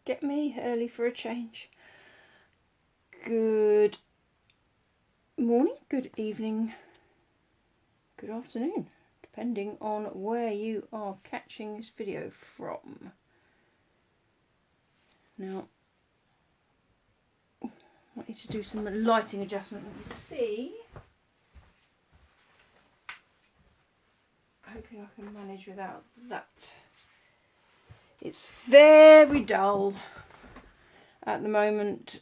Get me early for a change. Good morning, good evening, good afternoon, depending on where you are catching this video from. Now, I need to do some lighting adjustment. Let me see. Hoping I can manage without that. It's very dull at the moment,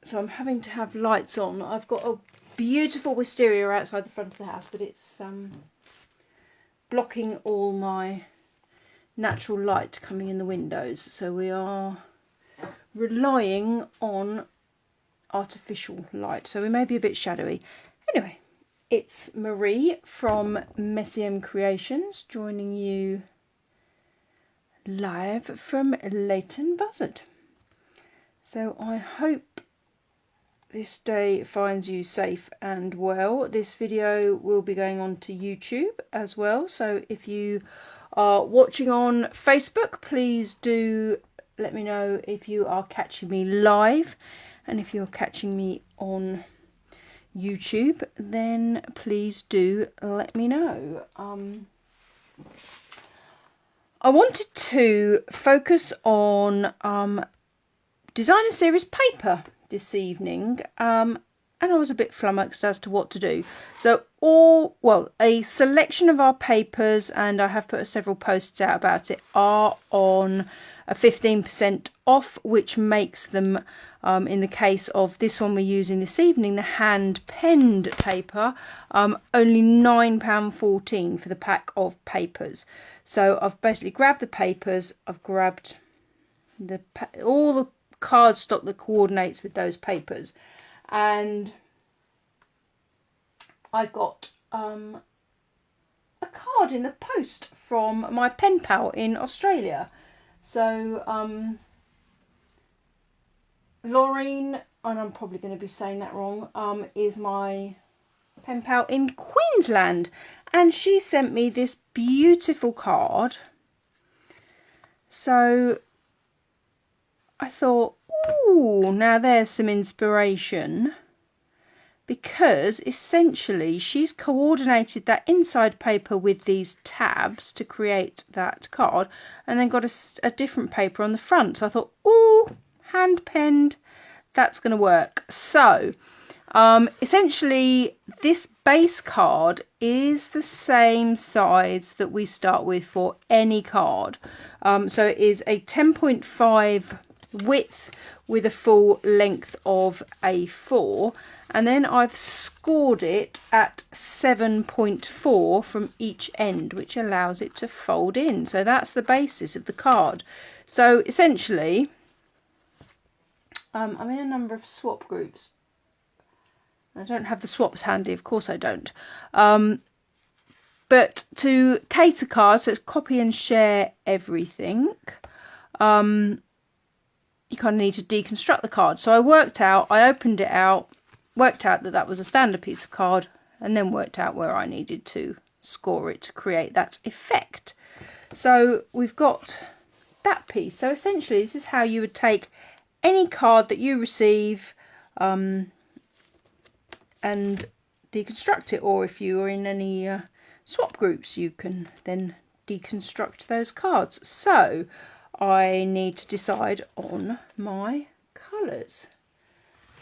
so I'm having to have lights on. I've got a beautiful wisteria outside the front of the house, but it's blocking all my natural light coming in the windows, so we are relying on artificial light, so we may be a bit shadowy. Anyway, it's Marie from messymcreations joining you live from Leighton Buzzard. So I hope this day finds you safe and well. This video will be going on to YouTube as well, so if you are watching on Facebook, please do let me know if you are catching me live, and if you're catching me on YouTube, then please do let me know. I wanted to focus on designer series paper this evening, and I was a bit flummoxed as to what to do. So a selection of our papers, and I have put several posts out about it, are on a 15% off, which makes them, in the case of this one we're using this evening, the hand penned paper, only £9.14 for the pack of papers. So I've basically grabbed the papers, I've grabbed all the cardstock that coordinates with those papers, and I got a card in the post from my pen pal in Australia. So Laurayne, and I'm probably going to be saying that wrong, is my pen pal in Queensland, and she sent me this beautiful card. So I thought, ooh, now there's some inspiration, because essentially she's coordinated that inside paper with these tabs to create that card, and then got a different paper on the front. So I thought, ooh, hand penned, that's going to work. So essentially this base card is the same size that we start with for any card. So it is a 10.5 width with a full length of A4, and then I've scored it at 7.4 from each end, which allows it to fold in. So that's the basis of the card. So essentially I'm in a number of swap groups. I don't have the swaps handy, of course I don't. But to cater cards, so it's copy and share everything, you kind of need to deconstruct the card. So I opened it out, worked out that that was a standard piece of card, and then worked out where I needed to score it to create that effect. So we've got that piece. So essentially this is how you would take any card that you receive and deconstruct it, or if you are in any swap groups, you can then deconstruct those cards. So I need to decide on my colours.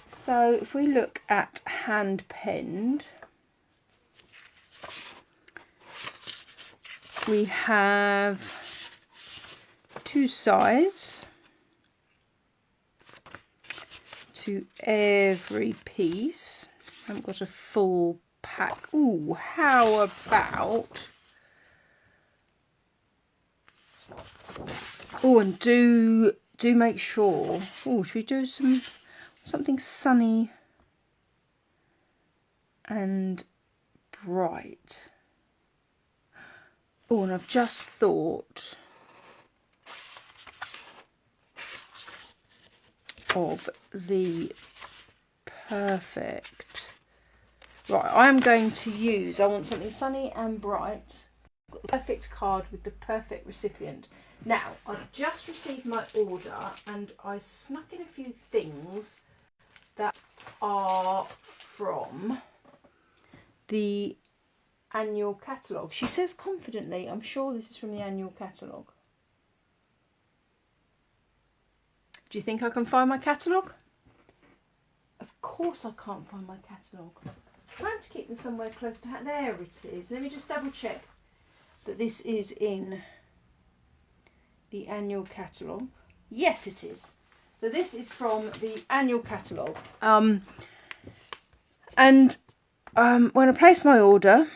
So if we look at hand penned, we have two sides to every piece. I haven't got a full pack. Ooh, how about... Oh, and do make sure... Oh, should we do something sunny and bright? Oh, and I've just thought of the perfect... Right, I'm going to use... I want something sunny and bright. I've got the perfect card with the perfect recipient. Now, I've just received my order and I snuck in a few things that are from the annual catalogue. She says confidently, I'm sure this is from the annual catalogue. Do you think I can find my catalogue? Of course I can't find my catalogue. I'm trying to keep them somewhere close to hand. There it is. Let me just double check that this is in the annual catalogue. Yes, it is. So this is from the annual catalogue. When I placed my order,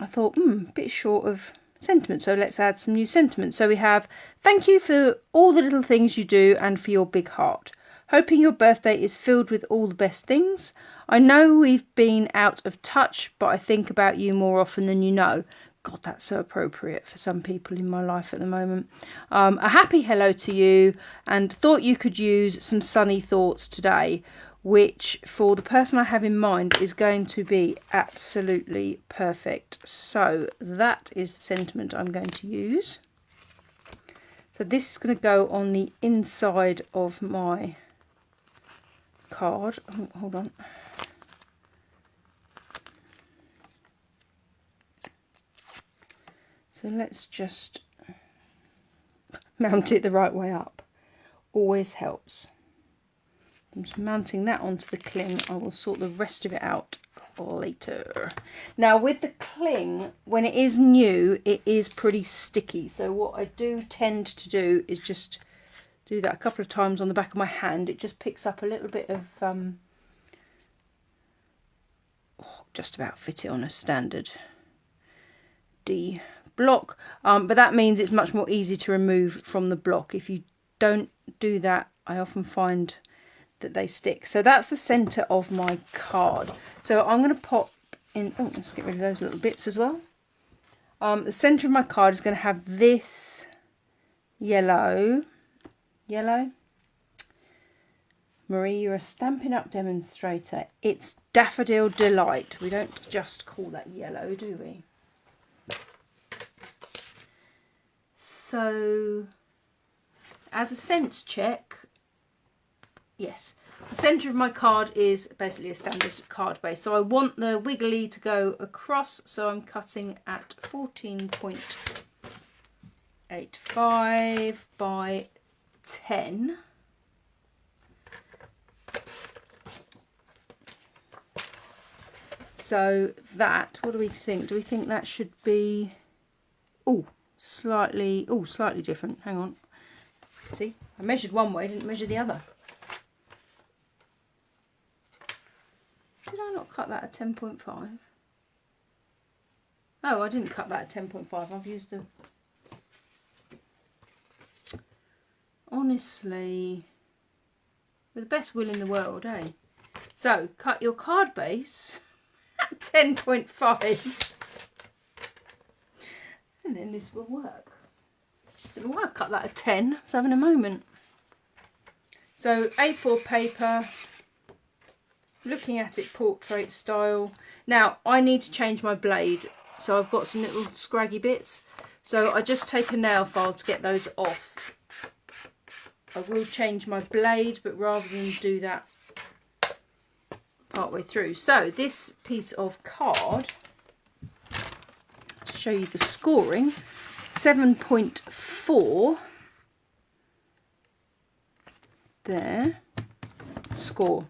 I thought, a bit short of sentiment, so let's add some new sentiments. So we have, thank you for all the little things you do and for your big heart. Hoping your birthday is filled with all the best things. I know we've been out of touch, but I think about you more often than you know. God, that's so appropriate for some people in my life at the moment. A happy hello to you, and thought you could use some sunny thoughts today, which for the person I have in mind is going to be absolutely perfect. So that is the sentiment I'm going to use. So this is going to go on the inside of my card. Oh, hold on. So let's just mount it the right way up. Always helps. I'm just mounting that onto the cling. I will sort the rest of it out later. Now with the cling, when it is new, it is pretty sticky. So what I do tend to do is just do that a couple of times on the back of my hand. It just picks up a little bit of, just about fit it on a standard D block, but that means it's much more easy to remove from the block. If you don't do that, I often find that they stick. So that's the centre of my card. So I'm going to pop in, let's get rid of those little bits as well. The centre of my card is going to have this yellow. Marie, you're a Stampin' Up demonstrator. It's Daffodil Delight. We don't just call that yellow, do we? So, as a sense check, yes, the centre of my card is basically a standard card base. So I want the wiggly to go across, so I'm cutting at 14.85 by 10. So that, what do we think? Do we think that should be, slightly different. Hang on. See, I measured one way, didn't measure the other. Did I not cut that at 10.5? Oh, I didn't cut that at 10.5. I've used the... Honestly, with the best will in the world, eh? So, cut your card base at 10.5. And then this will work. It'll work. Cut that at 10. I was having a moment. So A4 paper, looking at it portrait style. Now I need to change my blade. So I've got some little scraggy bits. So I just take a nail file to get those off. I will change my blade, but rather than do that part way through. So this piece of card, to show you the scoring, 7.4 there, score.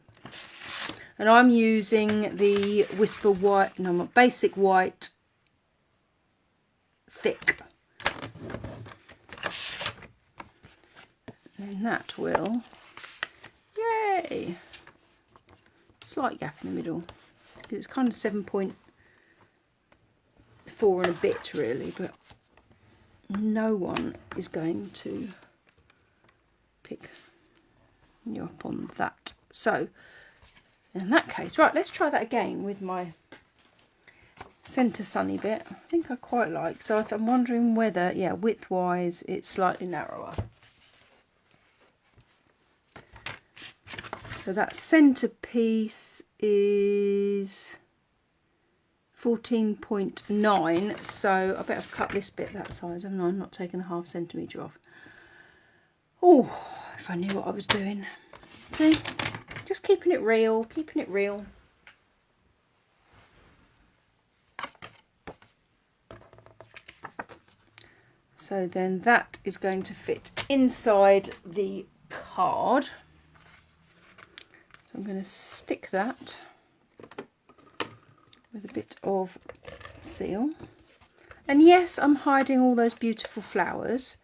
And I'm using the Whisper White, no, my Basic White Thick. And that will, yay, slight gap in the middle. It's kind of 7.4 and a bit really, but no one is going to pick you up on that. So in that case, right, let's try that again with my centre sunny bit. I think I quite like, so I'm wondering whether, yeah, width wise it's slightly narrower. So that centre piece is 14.9, so I better cut this bit that size, haven't I? I'm not taking a ½ centimetre off. Oh, if I knew what I was doing. See, just keeping it real, keeping it real. So then that is going to fit inside the card. So I'm going to stick that with a bit of seal. And yes, I'm hiding all those beautiful flowers,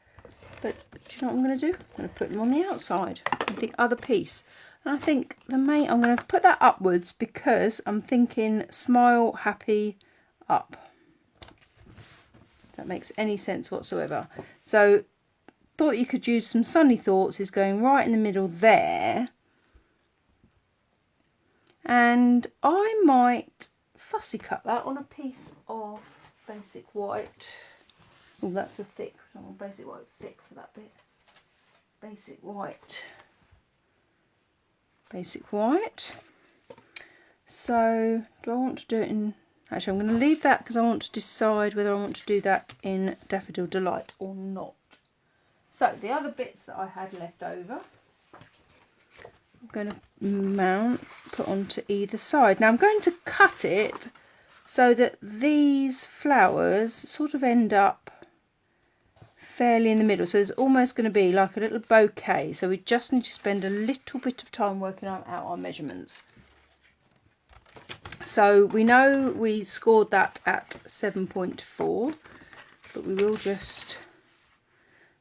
but do you know what I'm going to do? I'm going to put them on the outside with the other piece. And I think I'm going to put that upwards because I'm thinking smile, happy, up. If that makes any sense whatsoever. So thought you could use some sunny thoughts is going right in the middle there. And I might fussy cut that on a piece of basic white. Oh, that's the thick. I want basic white thick for that bit. Basic white. Basic white. So do I want to do it in... Actually, I'm going to leave that because I want to decide whether I want to do that in Daffodil Delight or not. So the other bits that I had left over, I'm going to put onto either side. Now I'm going to cut it so that these flowers sort of end up fairly in the middle. So there's almost going to be like a little bouquet. So we just need to spend a little bit of time working out our measurements. So we know we scored that at 7.4, but we will just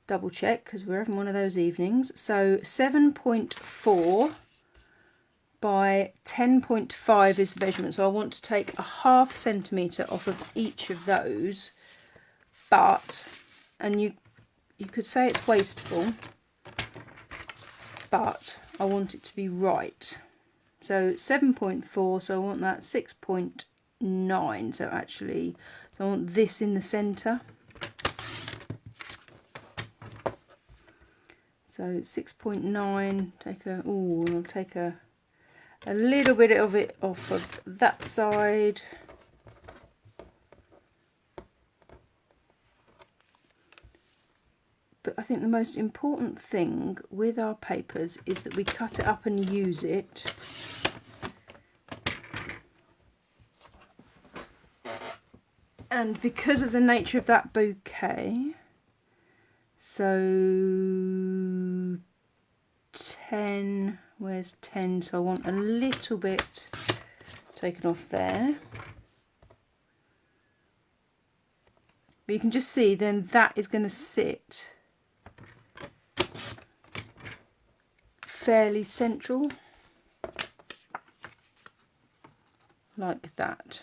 double check because we're having one of those evenings. So 7.4 by 10.5 is the measurement. So I want to take a ½ centimetre off of each of those. But, and you could say it's wasteful, but I want it to be right. So 7.4, so I want that 6.9. So actually, so I want this in the centre. So 6.9, I'll take a little bit of it off of that side. But I think the most important thing with our papers is that we cut it up and use it. And because of the nature of that bouquet, so 10, where's 10? So I want a little bit taken off there. But you can just see then that is going to sit fairly central, like that.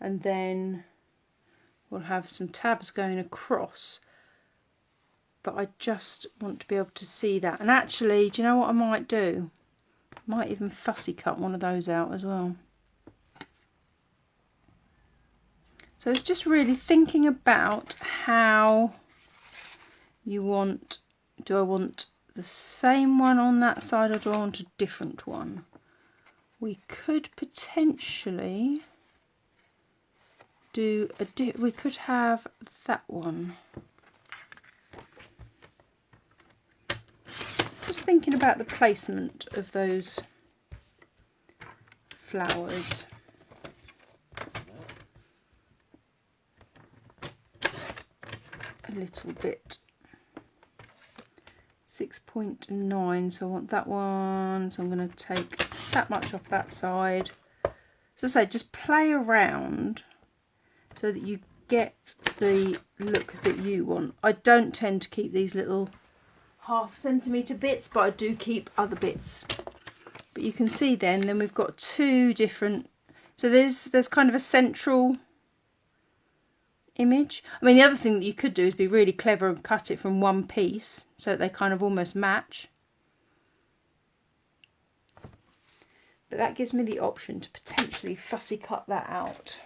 And then we'll have some tabs going across, but I just want to be able to see that. And actually, do you know what I might do? I might even fussy cut one of those out as well. So it's just really thinking about how you want, do I want the same one on that side or do I want a different one? We could potentially do we could have that one. Just thinking about the placement of those flowers. A little bit. 6.9, so I want that one, so I'm going to take that much off that side. So I say, just play around so that you get the look that you want. I don't tend to keep these little ½ centimetre bits, but I do keep other bits. But you can see then we've got two different, so there's kind of a central image. I mean, the other thing that you could do is be really clever and cut it from one piece so that they kind of almost match. But that gives me the option to potentially fussy cut that out.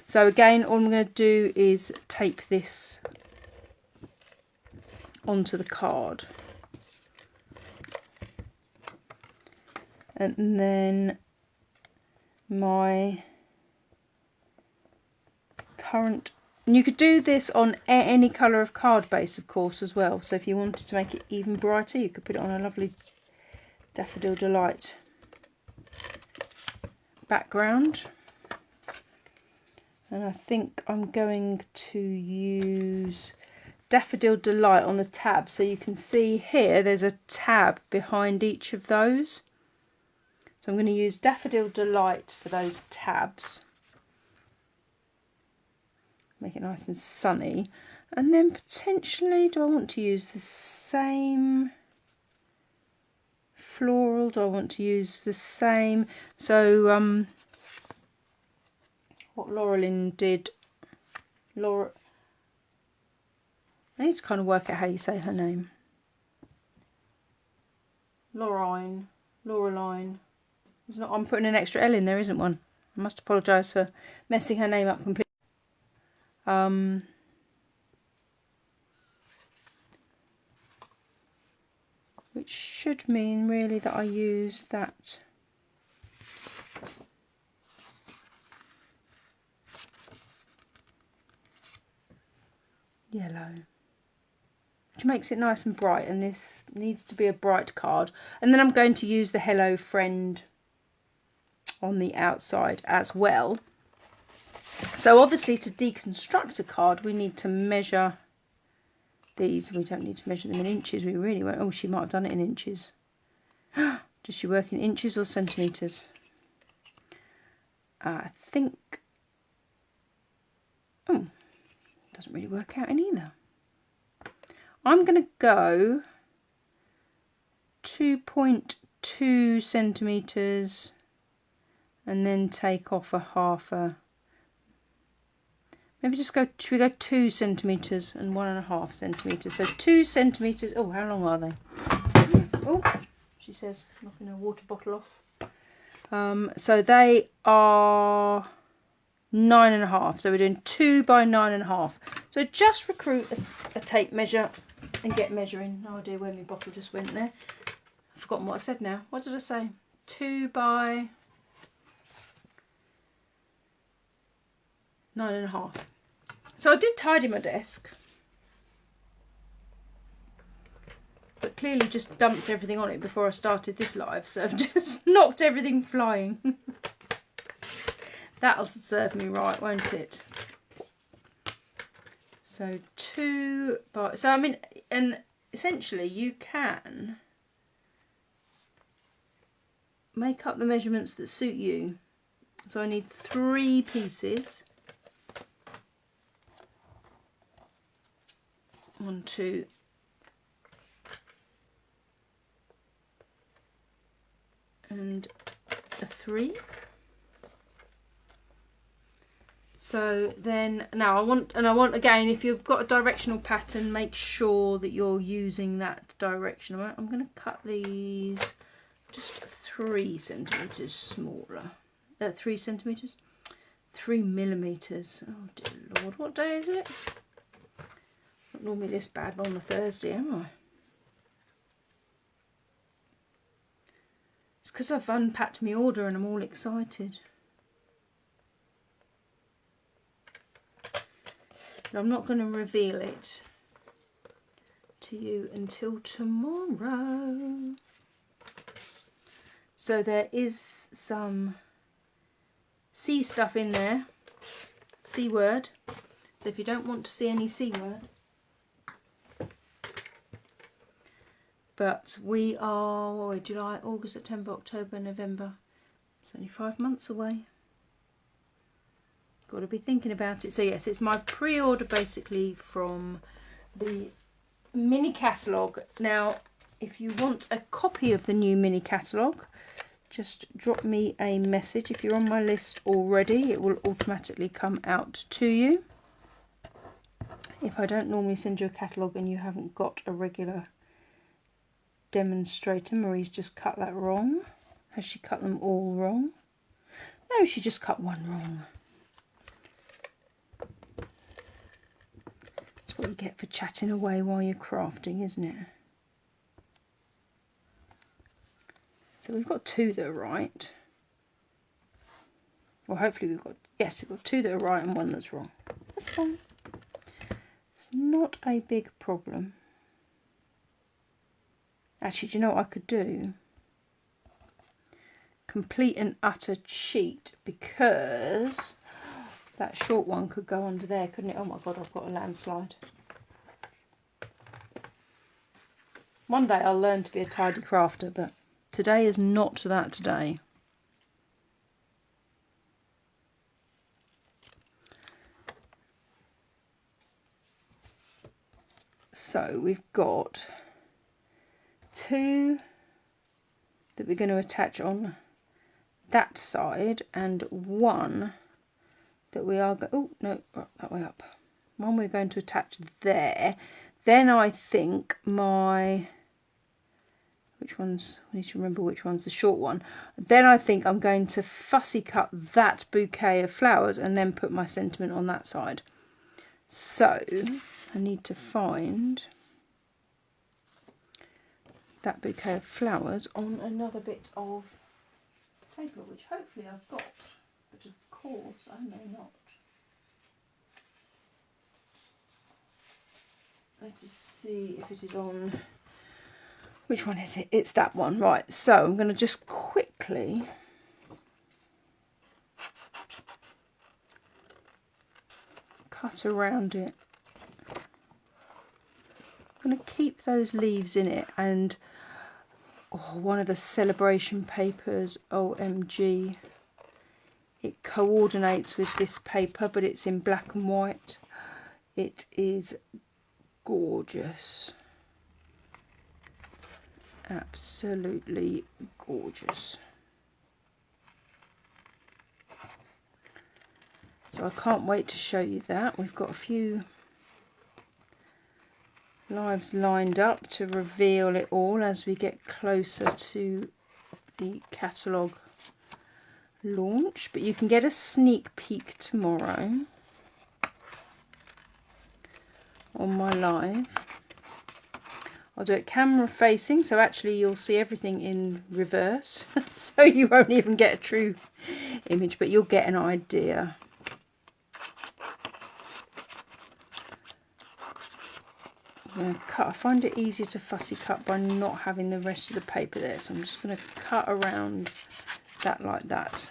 So again, all I'm going to do is tape this onto the card. And then my current. And you could do this on any colour of card base, of course, as well. So if you wanted to make it even brighter, you could put it on a lovely Daffodil Delight background. And I think I'm going to use Daffodil Delight on the tab. So you can see here there's a tab behind each of those. So I'm going to use Daffodil Delight for those tabs. Make it nice and sunny. And then potentially, do I want to use the same floral? Do I want to use the same? So what Laurayne did, I need to kind of work out how you say her name. Laurayne. I'm putting an extra L in there, isn't one? I must apologise for messing her name up completely. Which should mean really that I use that yellow, which makes it nice and bright, and this needs to be a bright card. And then I'm going to use the Hello Friend on the outside as well. So obviously to deconstruct a card we need to measure these. We don't need to measure them in inches, we really won't. Oh, she might have done it in inches. Does she work in inches or centimetres? I think, oh, doesn't really work out in either. I'm going to go 2.2 centimetres and then take off a half a, maybe just go, should we go 2 centimetres and 1.5 centimetres? So 2 centimetres, oh, how long are they? Oh, she says, knocking her water bottle off. So they are 9.5, so we're doing 2 by 9.5. So just recruit a tape measure and get measuring. No idea where my bottle just went there. I've forgotten what I said now. What did I say? 2 by 9.5. So I did tidy my desk, but clearly just dumped everything on it before I started this live, so I've just knocked everything flying. That'll serve me right, won't it? So 2 by, so I mean, and essentially you can make up the measurements that suit you. So I need 3 pieces. 1, 2, and a 3. So then now I want again, if you've got a directional pattern, make sure that you're using that direction. I'm going to cut these just 3 centimetres smaller. 3 centimetres? 3 millimetres. Oh dear Lord, what day is it? Not normally this bad on a Thursday, am I? It's because I've unpacked my order and I'm all excited. But I'm not going to reveal it to you until tomorrow. So there is some C stuff in there, C word. So if you don't want to see any C word, but we are, what are we, July, August, September, October, November. It's only 5 months away. Got to be thinking about it. So yes, it's my pre-order basically from the mini catalogue. Now, if you want a copy of the new mini catalogue, just drop me a message. If you're on my list already, it will automatically come out to you. If I don't normally send you a catalogue and you haven't got a regular demonstrator, Marie's just cut that wrong. Has she cut them all wrong? No, she just cut one wrong. That's what you get for chatting away while you're crafting, isn't it? So we've got 2 that are right. Well, hopefully we've got, yes, we've got 2 that are right and 1 that's wrong. That's fine. It's not a big problem. Actually, do you know what I could do? Complete and utter cheat, because that short one could go under there, couldn't it? Oh my god, I've got a landslide. One day I'll learn to be a tidy crafter, but today is not that day. So we've got 2 that we're going to attach on that side, and 1 that we are oh no, that way up. 1 we're going to attach there. Then I think which one's, I need to remember which one's the short one. Then I think I'm going to fussy cut that bouquet of flowers and then put my sentiment on that side. So I need to find that bouquet of flowers on another bit of paper, which hopefully I've got, but of course I may not. Let's just see if it is on. Which one is it? It's that one. Right, so I'm going to just quickly cut around it. I'm going to keep those leaves in it, and one of the celebration papers, OMG, it coordinates with this paper, but it's in black and white. It is gorgeous. Absolutely gorgeous. So I can't wait to show you that. We've got a few lives lined up to reveal it all as we get closer to the catalogue launch, but you can get a sneak peek tomorrow on my live. I'll do it camera facing, so actually you'll see everything in reverse, so you won't even get a true image, but you'll get an idea. I'm going to cut. I find it easier to fussy cut by not having the rest of the paper there, so I'm just going to cut around that like that.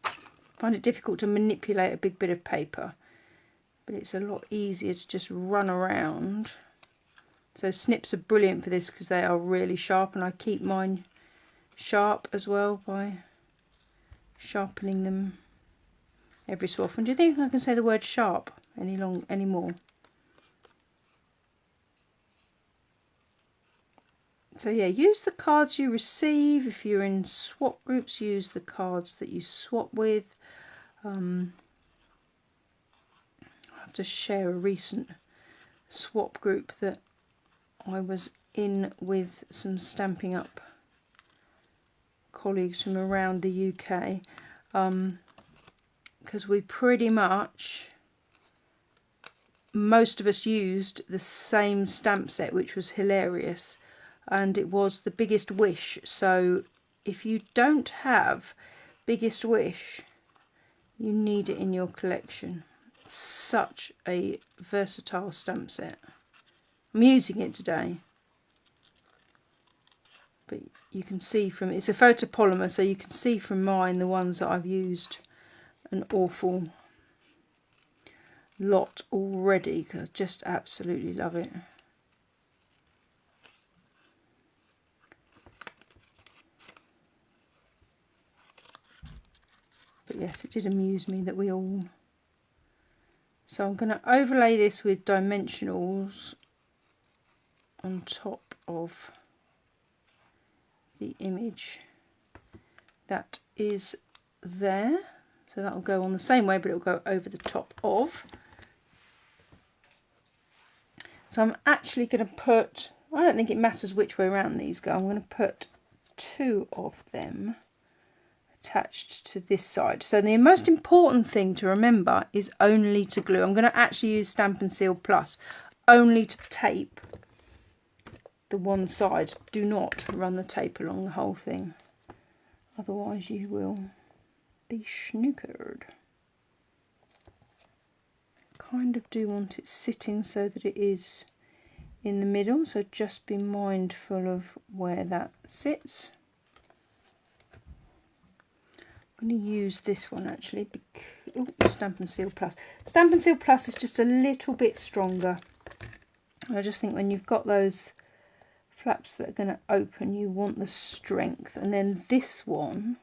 I find it difficult to manipulate a big bit of paper, but it's a lot easier to just run around. So snips are brilliant for this because they are really sharp, and I keep mine sharp as well by sharpening them every so often. Do you think I can say the word sharp anymore? So yeah, use the cards you receive. If you're in swap groups, use the cards that you swap with. I'll have to share a recent swap group that I was in with some Stampin' Up colleagues from around the UK, because we pretty much, most of us used the same stamp set, which was hilarious, and it was the Biggest Wish. So if you don't have Biggest Wish, you need it in your collection. It's such a versatile stamp set. I'm using it today, but you can see from, it's a photopolymer, so you can see from mine, the ones that I've used an awful lot already, because I just absolutely love it. But yes, it did amuse me that we all... So I'm going to overlay this with dimensionals on top of the image that is there. So that will go on the same way, but it will go over the top of. So I'm actually going to put, I don't think it matters which way around these go, I'm going to put 2 of them attached to this side. So the most important thing to remember is only to glue. I'm going to actually use Stamp and Seal Plus only to tape the one side. Do not run the tape along the whole thing, otherwise you will be snookered. kind of do want it sitting so that it is in the middle, so just be mindful of where that sits. I'm going to use this one actually, Stamp and Seal Plus. Stamp and Seal Plus is just a little bit stronger. I just think when you've got those flaps that are going to open, you want the strength. And then this one,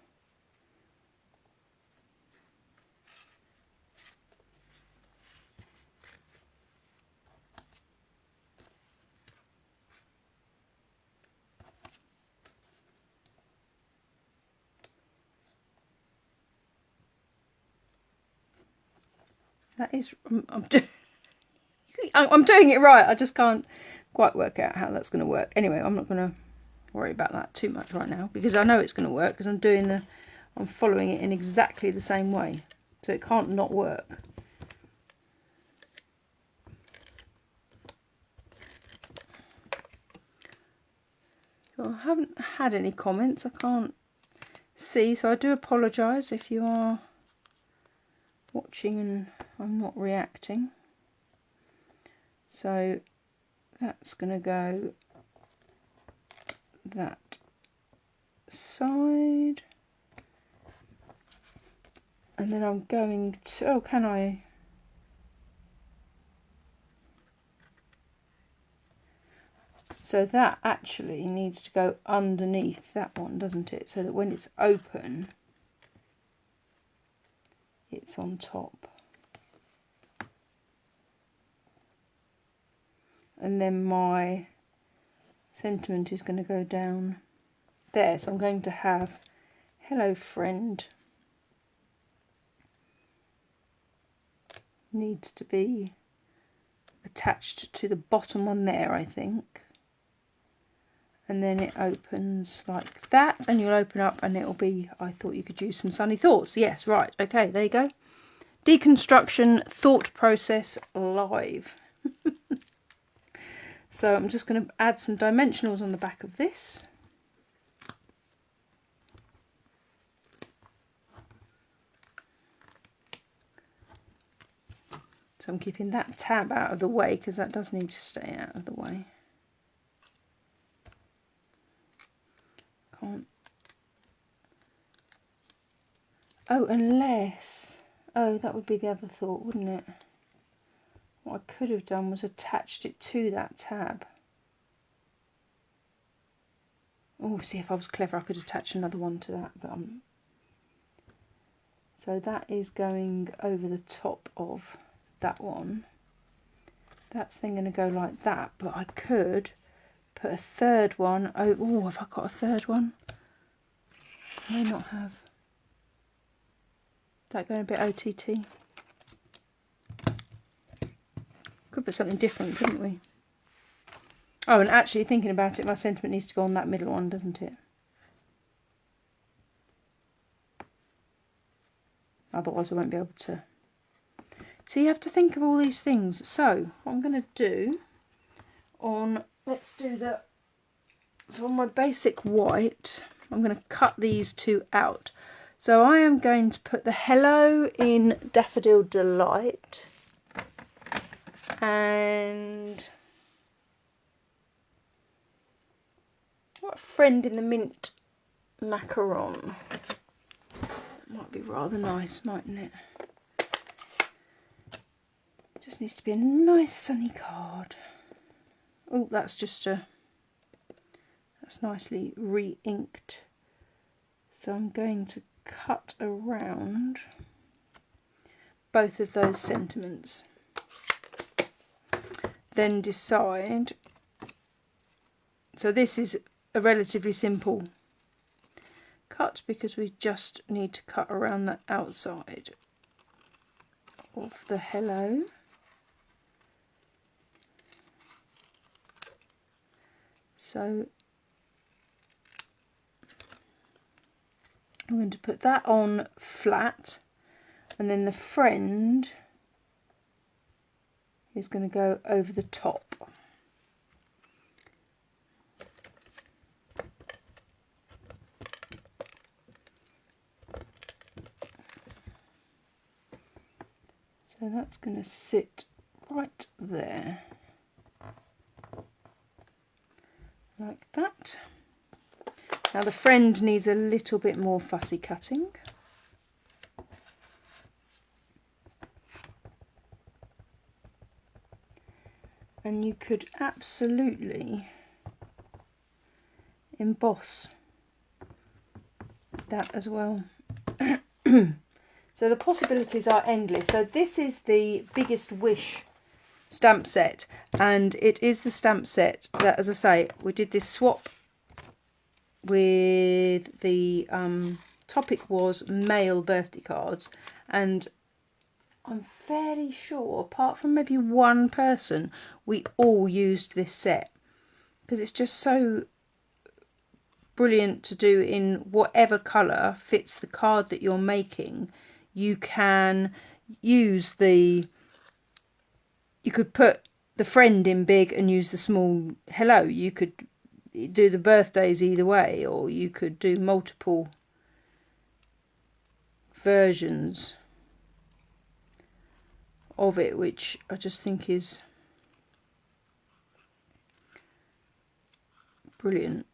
that is, I'm doing it right, I just can't quite work out how that's going to work. Anyway, I'm not going to worry about that too much right now, because I know it's going to work, because I'm following it in exactly the same way, so it can't not work. So I haven't had any comments, I can't see, so I do apologise if you are watching and I'm not reacting. So that's going to go that side, and then I'm going to, oh, can I? So that actually needs to go underneath that one, doesn't it? So that when it's open, it's on top. And then my sentiment is going to go down there. So I'm going to have hello friend needs to be attached to the bottom one there, I think. And then it opens like that, and you'll open up and it'll be, I thought you could use some sunny thoughts. Yes, right, okay, there you go. Deconstruction thought process live. So I'm just going to add some dimensionals on the back of this. So I'm keeping that tab out of the way because that does need to stay out of the way. Can't. Oh, unless, oh, that would be the other thought, wouldn't it? What I could have done was attached it to that tab. Oh, see, if I was clever, I could attach another one to that, but so that is going over the top of that one. That's then going to go like that, but I could put a third one. Oh, have I got a third one? I may not have. Is that going a bit OTT? Could put something different, couldn't we? Oh, and actually thinking about it, my sentiment needs to go on that middle one, doesn't it? Otherwise I won't be able to. So you have to think of all these things. So what I'm going to do on, let's do that. So on my basic white, I'm going to cut these two out. So I am going to put the hello in Daffodil Delight. And what a friend in the mint macaron. That might be rather nice, mightn't it? Just needs to be a nice sunny card. Oh, that's just that's nicely re-inked. So I'm going to cut around both of those sentiments. Then decide, so this is a relatively simple cut because we just need to cut around the outside of the hello. So I'm going to put that on flat, and then the friend is going to go over the top. So that's going to sit right there, like that. Now the friend needs a little bit more fussy cutting. And you could absolutely emboss that as well. So the possibilities are endless. So this is the Biggest Wish stamp set, and it is the stamp set that, as I say, we did this swap with the topic was male birthday cards, and I'm fairly sure, apart from maybe one person, we all used this set because it's just so brilliant to do in whatever colour fits the card that you're making. You can use you could put the friend in big and use the small hello. You could do the birthdays either way, or you could do multiple versions of it, which I just think is brilliant.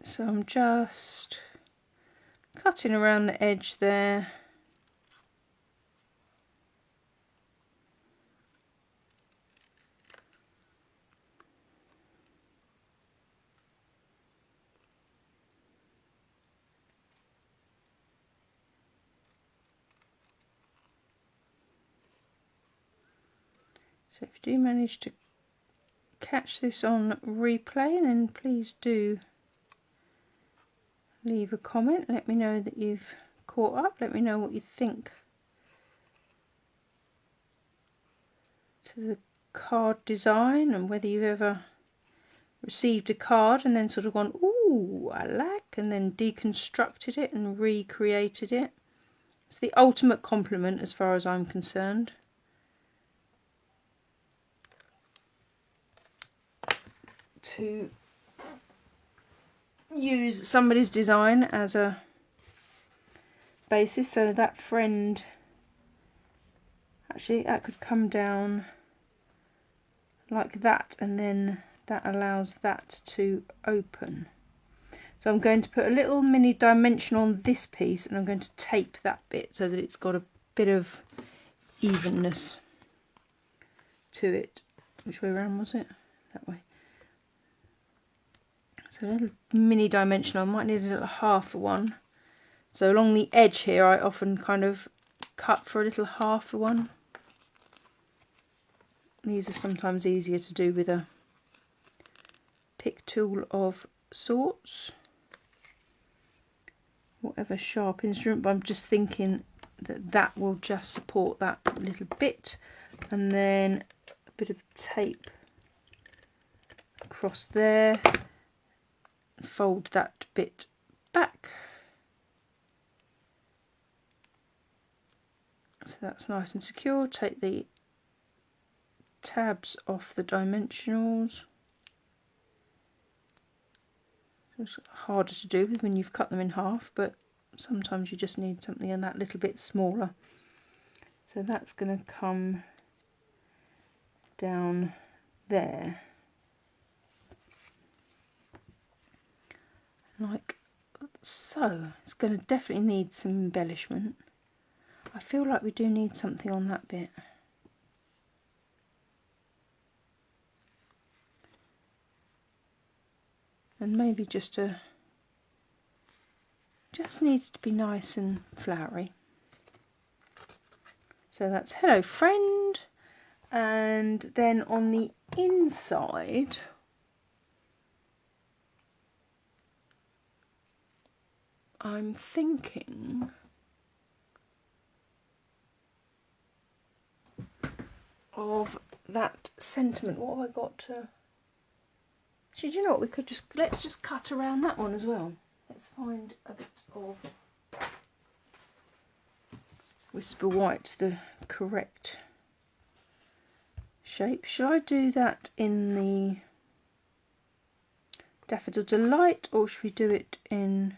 So I'm just cutting around the edge there. So if you do manage to catch this on replay, then please do leave a comment. Let me know that you've caught up. Let me know what you think to the card design, and whether you've ever received a card and then sort of gone, ooh, I like, and then deconstructed it and recreated it. It's the ultimate compliment as far as I'm concerned. To use somebody's design as a basis. So that friend, actually that could come down like that, and then that allows that to open. So I'm going to put a little mini dimension on this piece, and I'm going to tape that bit so that it's got a bit of evenness to it. Which way around was it? That way. So a little mini dimension. I might need a little half one. So along the edge here, I often kind of cut for a little half one. These are sometimes easier to do with a pick tool of sorts, whatever sharp instrument, but I'm just thinking that that will just support that little bit, and then a bit of tape across there. Fold that bit back so that's nice and secure. Take the tabs off the dimensionals. It's harder to do when you've cut them in half, but sometimes you just need something in that little bit smaller. So that's going to come down there. Like so. It's going to definitely need some embellishment. I feel like we do need something on that bit. And maybe just needs to be nice and flowery. So that's hello friend. And then on the inside, I'm thinking of that sentiment. What have I got to... Actually, do you know what? We could let's just cut around that one as well. Let's find a bit of Whisper White, the correct shape. Shall I do that in the Daffodil Delight, or should we do it in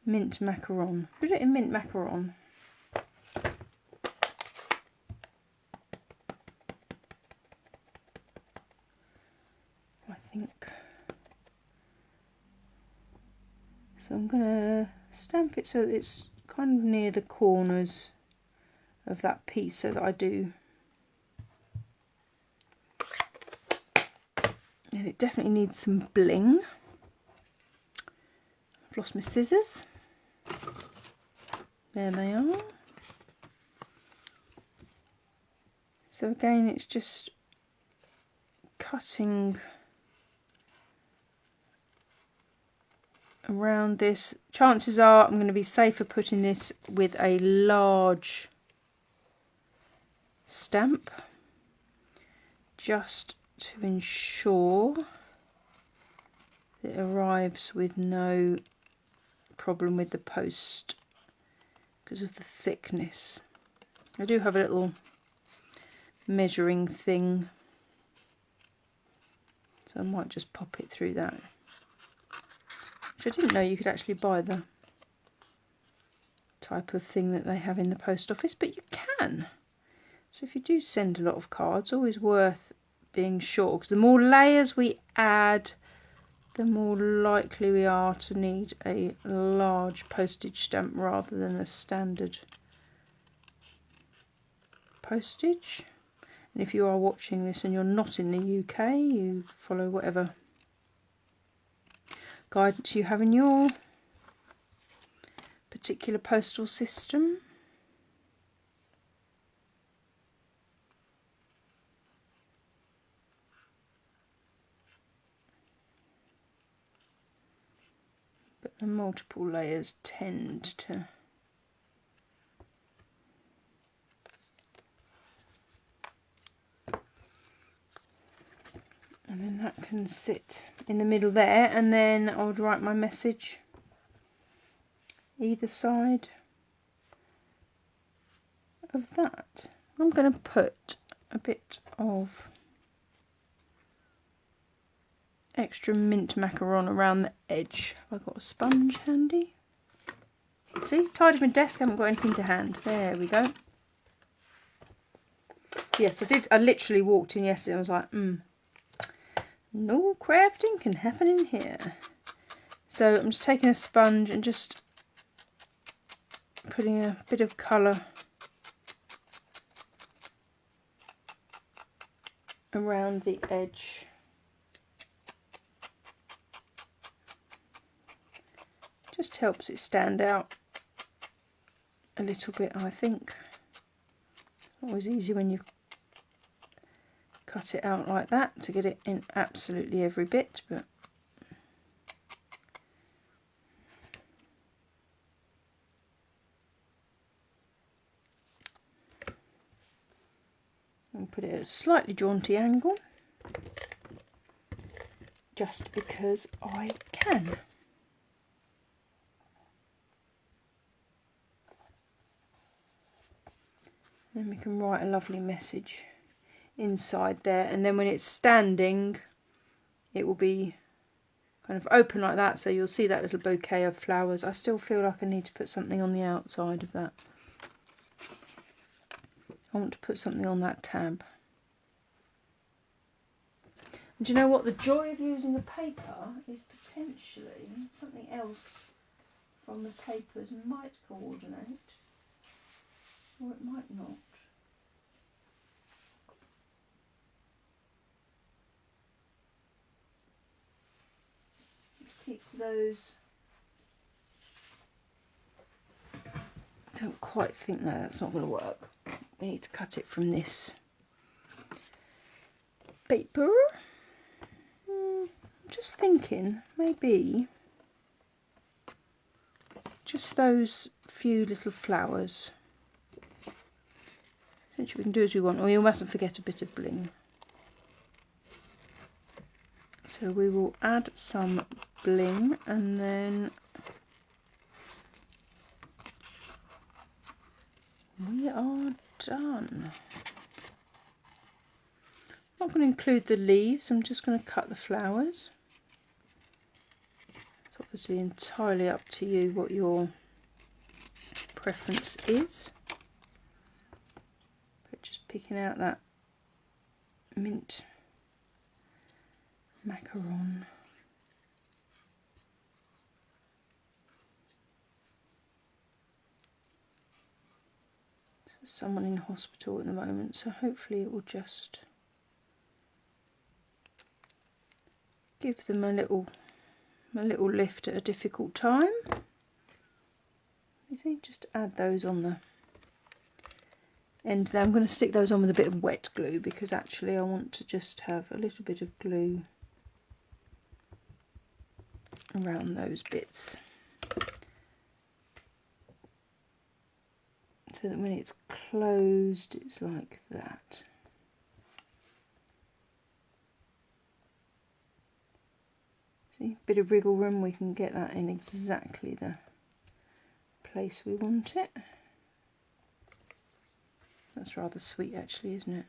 Mint Macaron? Put it in Mint Macaron. think. So I'm going to stamp it so that it's kind of near the corners of that piece so that I do. And it definitely needs some bling. I've lost my scissors. There they are. So again, it's just cutting around this. Chances are I'm going to be safer putting this with a large stamp, just to ensure it arrives with no problem with the post because of the thickness. I do have a little measuring thing, so I might just pop it through that. Which I didn't know you could actually buy the type of thing that they have in the post office, but you can. So if you do send a lot of cards, always worth being sure, because the more layers we add, the more likely we are to need a large postage stamp rather than a standard postage. And if you are watching this and you're not in the UK, you follow whatever guidance you have in your particular postal system. But the multiple layers tend to and then that can sit in the middle there, and then I would write my message either side of that. I'm going to put a bit of extra mint macaron around the edge. Have I got a sponge handy? See, tidied my desk, haven't got anything to hand. There we go. Yes, I did. I literally walked in yesterday and I was like, no crafting can happen in here. So I'm just taking a sponge and just putting a bit of colour around the edge. Just helps it stand out a little bit, I think. Always easy when you cut it out like that to get it in absolutely every bit, but I'll put it at a slightly jaunty angle just because I can. Then we can write a lovely message inside there, and then when it's standing it will be kind of open like that, so you'll see that little bouquet of flowers. I still feel like I need to put something on the outside of that. I want to put something on that tab. And do you know what? The joy of using the paper is potentially something else from the papers might coordinate, or it might not. Keeps those. Don't quite think, no, that's not going to work. We need to cut it from this paper. I'm just thinking maybe just those few little flowers. Essentially we can do as we want, or you mustn't forget a bit of bling. So we will add some bling, and then we are done. I'm not going to include the leaves, I'm just going to cut the flowers. It's obviously entirely up to you what your preference is. But just picking out that mint macaron. There's someone in hospital at the moment, so hopefully it will just give them a little lift at a difficult time. You see, just add those on the end there. I'm going to stick those on with a bit of wet glue because actually I want to just have a little bit of glue around those bits, so that when it's closed it's like that. See, bit of wriggle room, we can get that in exactly the place we want it. That's rather sweet actually, isn't it?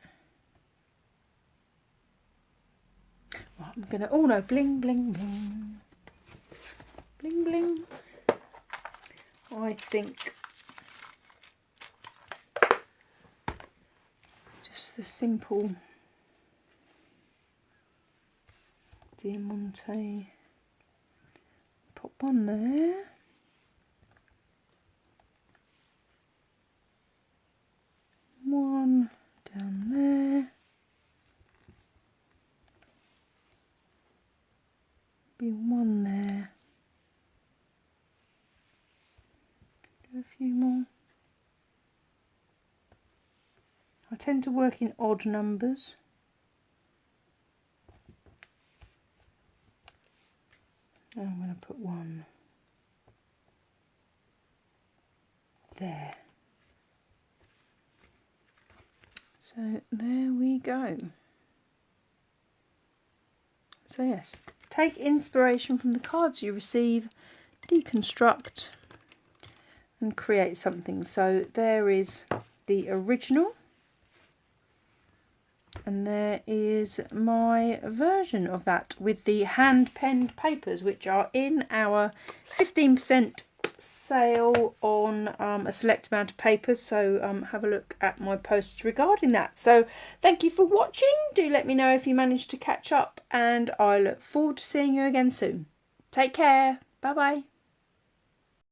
Right, I'm gonna, oh no, bling bling bling. Bling bling. I think just the simple diamante. Pop one there. One down there. Be one there. Do a few more. I tend to work in odd numbers. I'm going to put one there. So there we go. So yes, take inspiration from the cards you receive, deconstruct and create something. So there is the original and there is my version of that with the hand penned papers, which are in our 15% sale on a select amount of papers. So have a look at my posts regarding that. So thank you for watching. Do let me know if you managed to catch up, and I look forward to seeing you again soon. Take care. Bye bye.